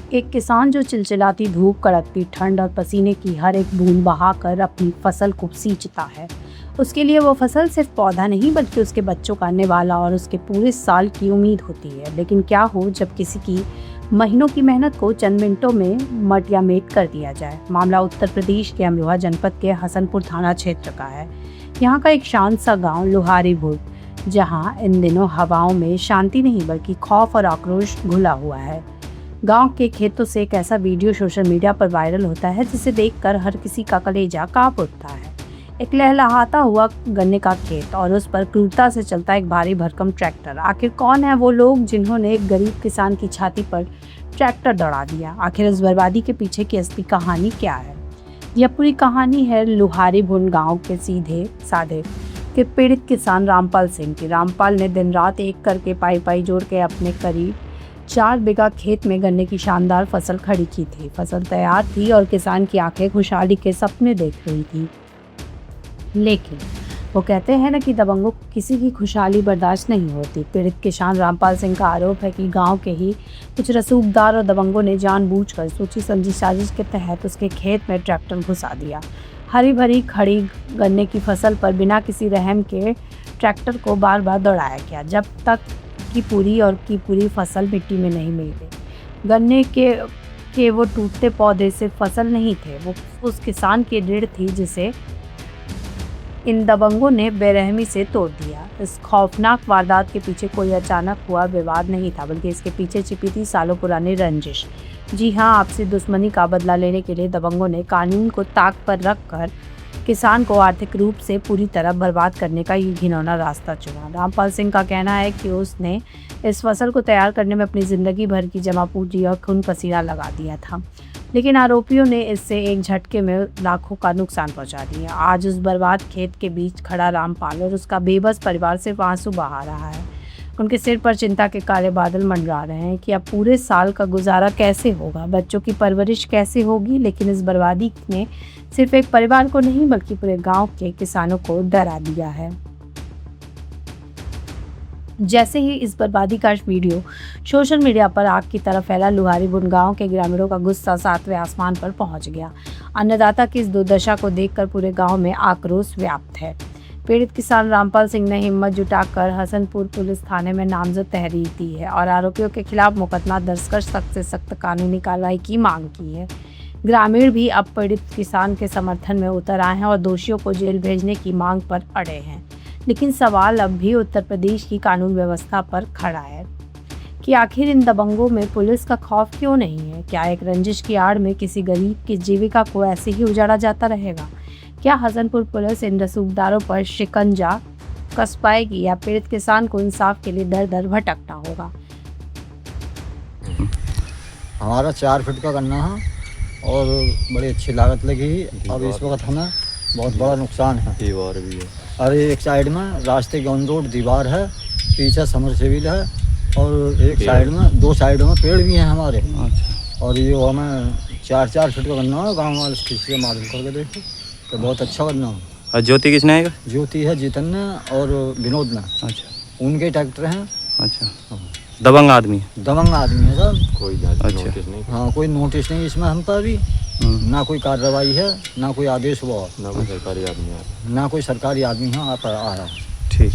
एक किसान जो चिलचिलाती धूप, कड़कती ठंड और पसीने की हर एक बूंद बहाकर अपनी फसल को सींचता है। उसके लिए वो फसल सिर्फ पौधा नहीं बल्कि उसके बच्चों का निवाला और उसके पूरे साल की उम्मीद होती है। लेकिन क्या हो जब किसी की महीनों की मेहनत को चंद मिनटों में मटिया मेट कर दिया जाए। मामला उत्तर प्रदेश के अमरोहा जनपद के हसनपुर थाना क्षेत्र का है। यहाँ का एक शांत सा गाँव लोहारीपुर, जहाँ इन दिनों हवाओं में शांति नहीं बल्कि खौफ और आक्रोश घुला हुआ है। गांव के खेतों से एक ऐसा वीडियो सोशल मीडिया पर वायरल होता है जिसे देखकर हर किसी का कलेजा कांप उठता है। एक लहलहाता हुआ गन्ने का खेत और उस पर क्रूरता से चलता एक भारी भरकम ट्रैक्टर। आखिर कौन है वो लोग जिन्होंने एक गरीब किसान की छाती पर ट्रैक्टर दौड़ा दिया? आखिर इस बर्बादी के पीछे की असली कहानी क्या है? यह पूरी कहानी है लोहारीपुर गाँव के सीधे साधे के पीड़ित किसान रामपाल सिंह की। रामपाल ने दिन रात एक करके पाई जोड़ के अपने करीब 4 बीघा खेत में गन्ने की शानदार फसल खड़ी की थी। फसल तैयार थी और किसान की आंखें खुशहाली के सपने देख रही थी। लेकिन वो कहते हैं ना कि दबंगों को किसी की खुशहाली बर्दाश्त नहीं होती। पीड़ित किसान रामपाल सिंह का आरोप है कि गांव के ही कुछ रसूखदार और दबंगों ने जानबूझकर सोची समझी साजिश के तहत उसके खेत में ट्रैक्टर घुसा दिया। हरी भरी खड़ी गन्ने की फसल पर बिना किसी रहम के ट्रैक्टर को बार बार दौड़ाया गया जब तक की पूरी फसल मिट्टी में नहीं मिल गई। गन्ने के वो टूटते पौधे सिर्फ फसल नहीं थे, वो उस किसान की रीढ़ थी जिसे इन दबंगों ने बेरहमी से तोड़ दिया। इस खौफनाक वारदात के पीछे कोई अचानक हुआ विवाद नहीं था, बल्कि इसके पीछे छिपी थी सालों पुरानी रंजिश। जी हाँ, आपसी दुश्मनी का बदला लेने के लिए दबंगों ने कानून को ताक पर रखकर किसान को आर्थिक रूप से पूरी तरह बर्बाद करने का ये घिनौना रास्ता चुना। रामपाल सिंह का कहना है कि उसने इस फसल को तैयार करने में अपनी जिंदगी भर की जमा पूंजी और खून पसीना लगा दिया था, लेकिन आरोपियों ने इससे एक झटके में लाखों का नुकसान पहुंचा दिया। आज उस बर्बाद खेत के बीच खड़ा रामपाल और उसका बेबस परिवार सिर्फ आंसू बहा रहा है। उनके सिर पर चिंता के काले बादल मंडरा रहे हैं कि अब पूरे साल का गुजारा कैसे होगा, बच्चों की परवरिश कैसे होगी। लेकिन इस बर्बादी ने सिर्फ एक परिवार को नहीं बल्कि पूरे गांव के किसानों को डरा दिया है। जैसे ही इस बर्बादी का वीडियो सोशल मीडिया पर आग की तरह फैला, लोहारीपुर गांव के ग्रामीणों का गुस्सा 7वें आसमान पर पहुंच गया। अन्नदाता की इस दुर्दशा को देखकर पूरे गांव में आक्रोश व्याप्त है। पीड़ित किसान रामपाल सिंह ने हिम्मत जुटाकर हसनपुर पुलिस थाने में नामजद तहरीर दी है और आरोपियों के खिलाफ मुकदमा दर्ज कर सख्त से सख्त कानूनी कार्रवाई की मांग की है। ग्रामीण भी अब पीड़ित किसान के समर्थन में उतर आए हैं और दोषियों को जेल भेजने की मांग पर अड़े हैं। लेकिन सवाल अब भी उत्तर प्रदेश की कानून व्यवस्था पर खड़ा है कि आखिर इन दबंगों में पुलिस का खौफ क्यों नहीं है? क्या एक रंजिश की आड़ में किसी गरीब की जीविका को ऐसे ही उजाड़ा जाता रहेगा? क्या हसनपुर पुलिस इन रसूखदारों पर शिकंजा कस पाएगी या पीड़ित किसान को इंसाफ के लिए दर दर भटकना होगा? हमारा 4 फीट का गन्ना है और बड़ी अच्छी लागत लगी। अब इस वक्त हमें बहुत बड़ा नुकसान है। दीवार भी है, अरे एक साइड में रास्ते के ऑन रोड दीवार है, पीछे समरसेबिल है और एक साइड में 2 साइडों में पेड़ भी हैं हमारे। अच्छा। और ये हमें 4 फीट का गन्ना है। गाँव वाले किसी से मालूम करके देखो तो बहुत अच्छा गन्ना है। और ज्योति किसने है? ज्योति है, जीतन ने और विनोद ने। अच्छा, उनके ट्रैक्टर हैं। अच्छा, दबंग आदमी है? दबंग आदमी है सर। कोई नोटिस नहीं? हाँ, कोई नोटिस नहीं इसमें हम पर भी, ना कोई कार्रवाई है, ना कोई आदेश हुआ, ना कोई सरकारी आदमी है, ना कोई सरकारी आदमी है आया। ठीक।